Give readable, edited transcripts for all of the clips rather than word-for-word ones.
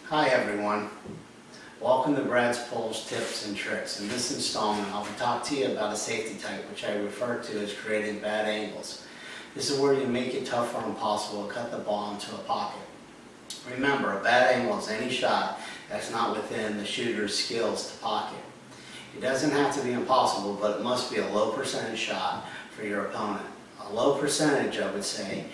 Hi everyone, welcome to Brad's Pulls, Tips and Tricks. In this installment I'll be talking to you about a safety type which I refer to as creating bad angles. This is where you make it tough or impossible to cut the ball into a pocket. Remember, a bad angle is any shot that's not within the shooter's skills to pocket. It doesn't have to be impossible, but it must be a low percentage shot for your opponent. A low percentage, I would say,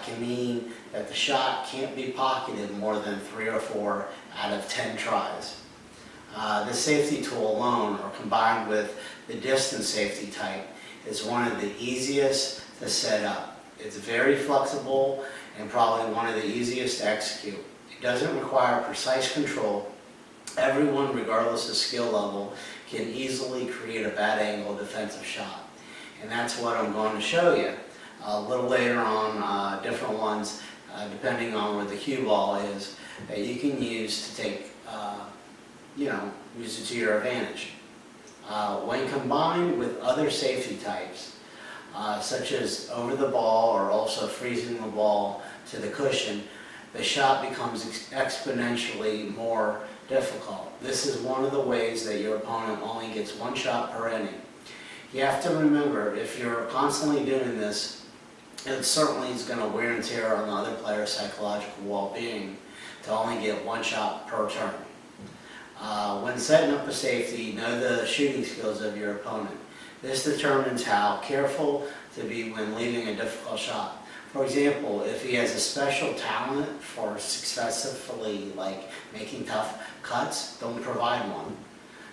can mean that the shot can't be pocketed more than 3 or 4 out of 10 tries. This safety tool alone, or combined with the distance safety type, is one of the easiest to set up. It's very flexible and probably one of the easiest to execute. It doesn't require precise control. Everyone, regardless of skill level, can easily create a bad angle defensive shot. And that's what I'm going to show you. A little later on, different ones, depending on where the cue ball is, that you can use to take, use it to your advantage. When combined with other safety types, such as over the ball or also freezing the ball to the cushion, the shot becomes exponentially more difficult. This is one of the ways that your opponent only gets one shot per inning. You have to remember, if you're constantly doing this, it certainly is going to wear and tear on the other player's psychological well-being to only get one shot per turn. When setting up a safety, know the shooting skills of your opponent. This determines how careful to be when leaving a difficult shot. For example, if he has a special talent for successfully making tough cuts, don't provide one.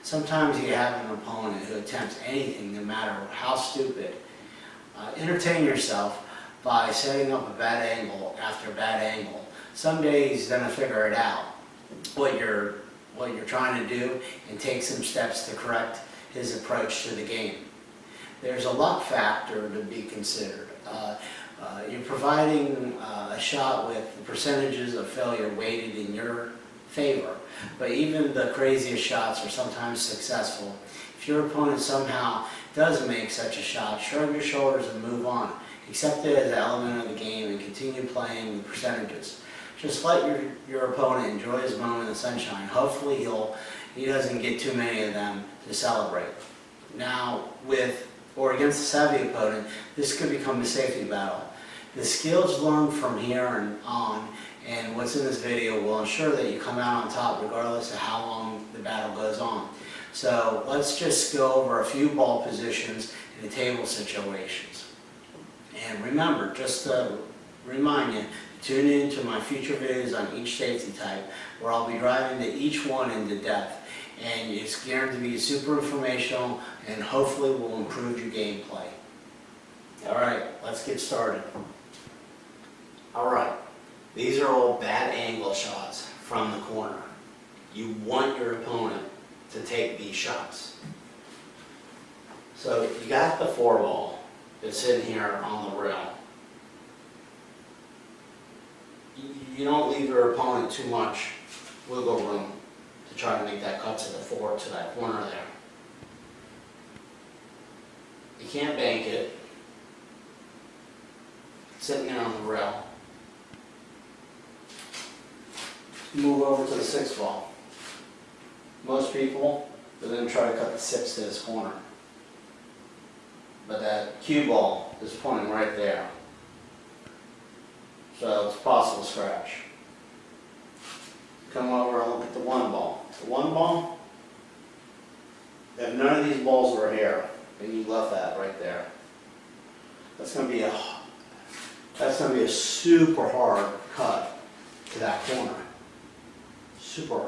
Sometimes you have an opponent who attempts anything, no matter how stupid. Entertain yourself by setting up a bad angle after bad angle. Someday he's going to figure it out, what you're trying to do, and take some steps to correct his approach to the game. There's a luck factor to be considered. You're providing a shot with the percentages of failure weighted in your favor, but even the craziest shots are sometimes successful. If your opponent somehow does make such a shot, shrug your shoulders and move on. Accept it as an element of the game and continue playing the percentages. Just let your opponent enjoy his moment of sunshine. Hopefully he doesn't get too many of them to celebrate. Now, with or against a savvy opponent, this could become a safety battle. The skills learned from here on and what's in this video will ensure that you come out on top regardless of how long the battle goes on. So let's just go over a few ball positions in the table situations. And remember, just to remind you, tune in to my future videos on each safety type, where I'll be driving to each one into depth. And it's guaranteed to be super informational and hopefully will improve your gameplay. Alright, let's get started. Alright, these are all bad angle shots from the corner. You want your opponent to take these shots. So you got the 4 ball that's sitting here on the rail. You don't leave your opponent too much wiggle room to try to make that cut to the 4 to that corner there. You can't bank it. It's sitting there on the rail. Move over to the 6 ball. Most people are going to try to cut the 6 to this corner. But that cue ball is pointing right there. So it's a possible scratch. Come over and look at the 1 ball. The 1 ball, if none of these balls were here, and you left that right there, that's going to be a super hard cut to that corner. Super.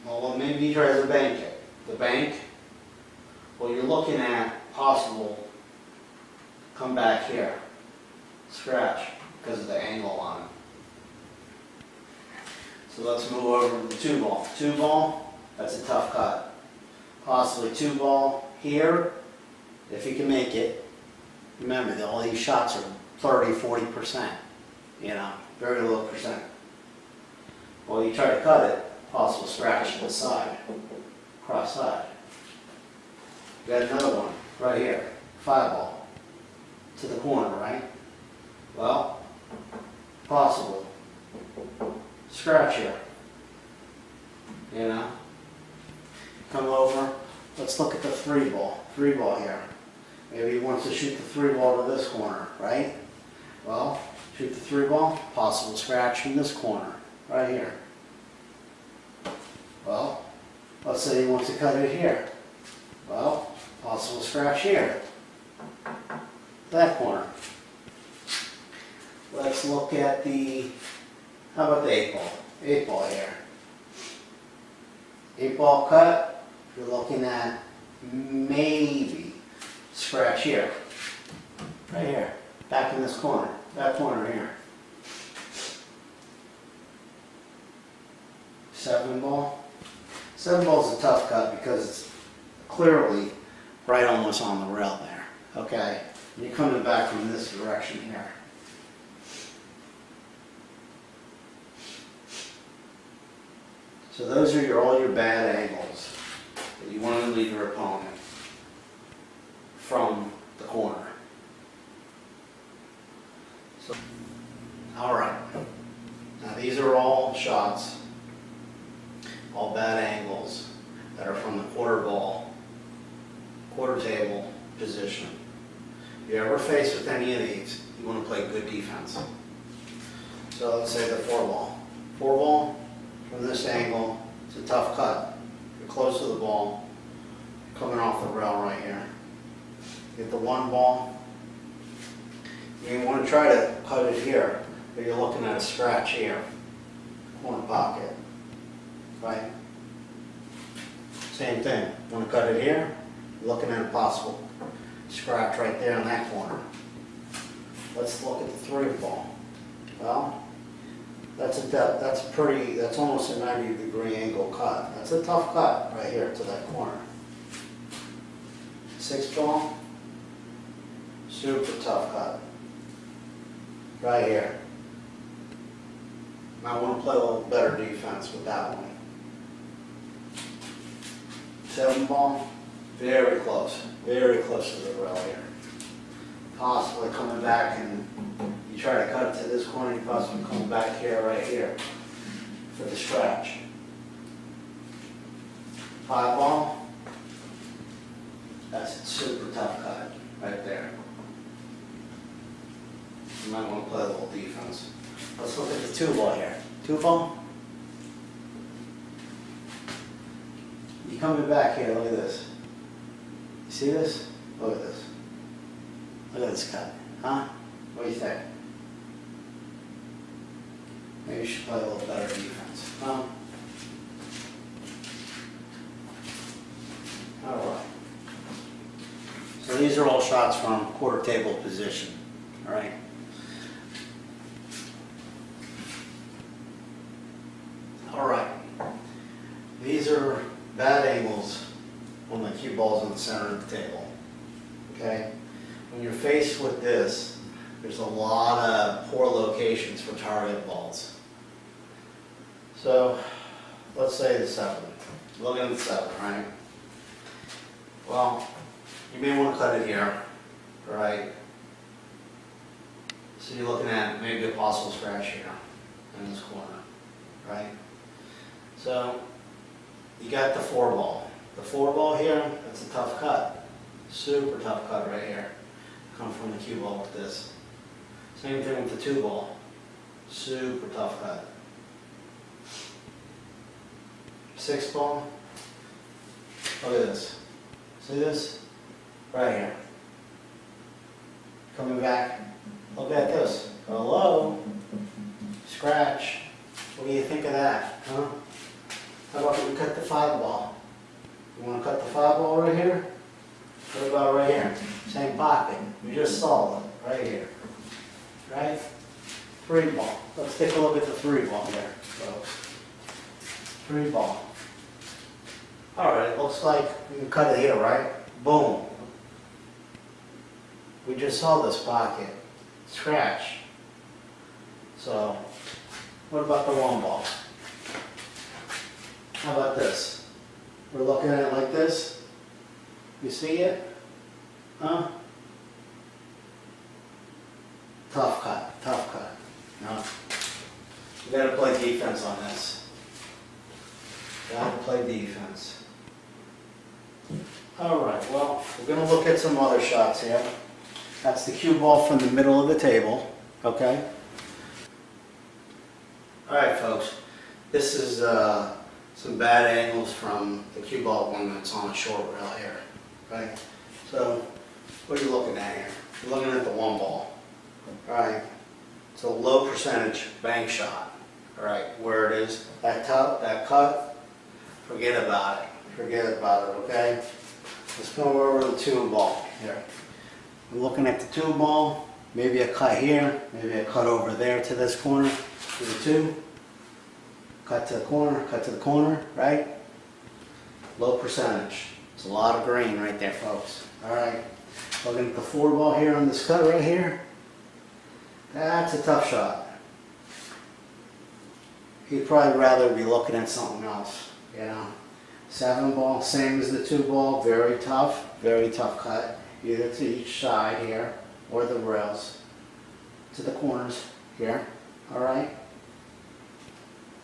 Well, maybe he tries to bank it. The bank, well, you're looking at possible come back here, scratch, because of the angle on it. So let's move over to the 2 ball. 2 ball, that's a tough cut. Possibly 2 ball here, if you can make it. Remember, all these shots are 30-40%, very low percent. Well, you try to cut it, possible scratch to the side, cross side. You got another one right here, 5 ball, to the corner, right? Well, possible scratch here. You know? Come over, let's look at the three ball here. Maybe he wants to shoot the three ball to this corner, right? Well, shoot the three ball, possible scratch in this corner, right here. Well, let's say he wants to cut it here. Well, possible scratch here. That corner. Let's look at how about the 8 ball? 8 ball here. 8 ball cut, you're looking at maybe scratch here. Right here. Back in this corner. That corner here. 7 ball. 7 ball's a tough cut because it's clearly right almost on the rail there. Okay? And you're coming back from this direction here. So those are all your bad angles that you want to lead your opponent from the corner. So, all right. Now these are all shots, all bad angles that are from the quarter table position. If you're ever faced with any of these, you want to play good defense. So let's say the 4 ball. 4 ball. From this angle, it's a tough cut. You're close to the ball, coming off the rail right here. Get the 1 ball. You want to try to cut it here, but you're looking at a scratch here, corner pocket, right? Same thing. Want to cut it here? You're looking at a possible scratch right there in that corner. Let's look at the 3 ball. Well, that's almost a 90-degree angle cut. That's a tough cut right here to that corner. 6 ball, super tough cut. Right here. Might want to play a little better defense with that one. 7 ball, very close to the rail here. Possibly coming back and you try to cut it to this corner, you possibly come back here, right here, for the scratch. 5 ball, that's a super tough cut, right there. You might want to play a little defense. Let's look at the 2 ball here. 2 ball. You coming back here, look at this. You see this? Look at this. Look at this cut, huh? What do you think? Maybe you should play a little better defense. Huh? All right. So these are all shots from quarter table position. All right. All right. These are bad angles when the cue ball's in the center of the table. Okay. When you're faced with this, there's a lot of poor locations for target balls. So, let's say the 7. Look at the 7, right? Well, you may want to cut it here, right? So you're looking at maybe a possible scratch here in this corner, right? So, you got the 4 ball. The 4 ball here, that's a tough cut. Super tough cut right here. Come from the cue ball with this. Same thing with the 2 ball. Super tough cut. 6 ball. Look at this. See this? Right here. Coming back. Look at this. Hello. Scratch. What do you think of that? Huh? How about we cut the 5 ball? You want to cut the 5 ball right here? What about right here? Same pocket. We just saw it right here. Right? 3 ball. Let's take a look at the 3 ball here, folks. 3 ball. Alright, looks like we can cut it here, right? Boom. We just saw this pocket. Scratch. So, what about the 1 ball? How about this? We're looking at it like this. You see it? Huh? Tough cut, tough cut. No. You gotta play defense on this. Gotta play defense. Alright, well, we're gonna look at some other shots here. That's the cue ball from the middle of the table, okay? Alright folks, this is some bad angles from the cue ball one that's on a short rail here, right? So, what are you looking at here? You're looking at the one ball, alright? It's a low percentage bank shot, alright? Where it is, that cut, forget about it, okay? Let's go over the two ball here. We're looking at the two ball, maybe a cut here, maybe a cut over there to this corner, to the two. Cut to the corner, right? Low percentage. It's a lot of green right there, folks. Alright. Looking at the four ball here on this cut right here. That's a tough shot. You'd probably rather be looking at something else, you know. Seven ball, same as the two ball, very tough cut. Either to each side here, or the rails. To the corners here, alright.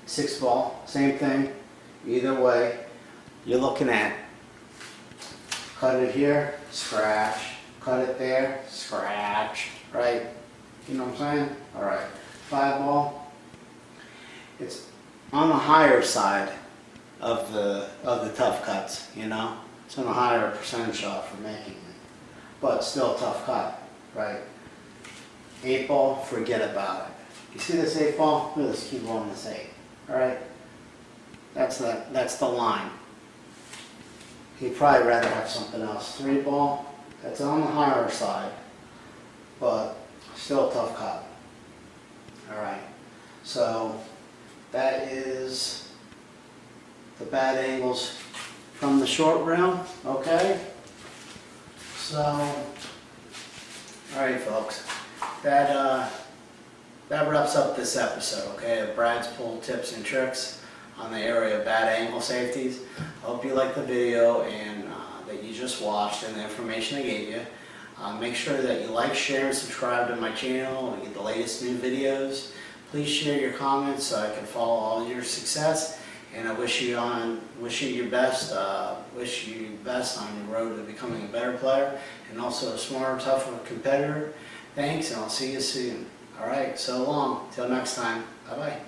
Six ball, same thing. Either way, you're looking at cut it here, scratch. Cut it there, scratch. Right? You know what I'm saying? Alright. Five ball. It's on the higher side of the tough cuts, you know? It's on a higher percentage shot for making it. But still a tough cut, right? Eight ball, forget about it. You see this eight ball? Look at this, keep on this eight. Alright? That's the line. You'd probably rather have something else. Three ball, that's on the higher side, but still a tough cut. Alright, so that is the bad angles from the short rail, okay? So, alright folks, that wraps up this episode, okay, of Brad's Pool Tips and Tricks on the area of bad angle safeties. I hope you liked the video and that you just watched and the information I gave you. Make sure that you like, share, and subscribe to my channel and get the latest new videos. Please share your comments so I can follow all your success. And I wish you your best. Wish you best on your road to becoming a better player and also a smarter, tougher competitor. Thanks, and I'll see you soon. All right, so long. Till next time. Bye bye.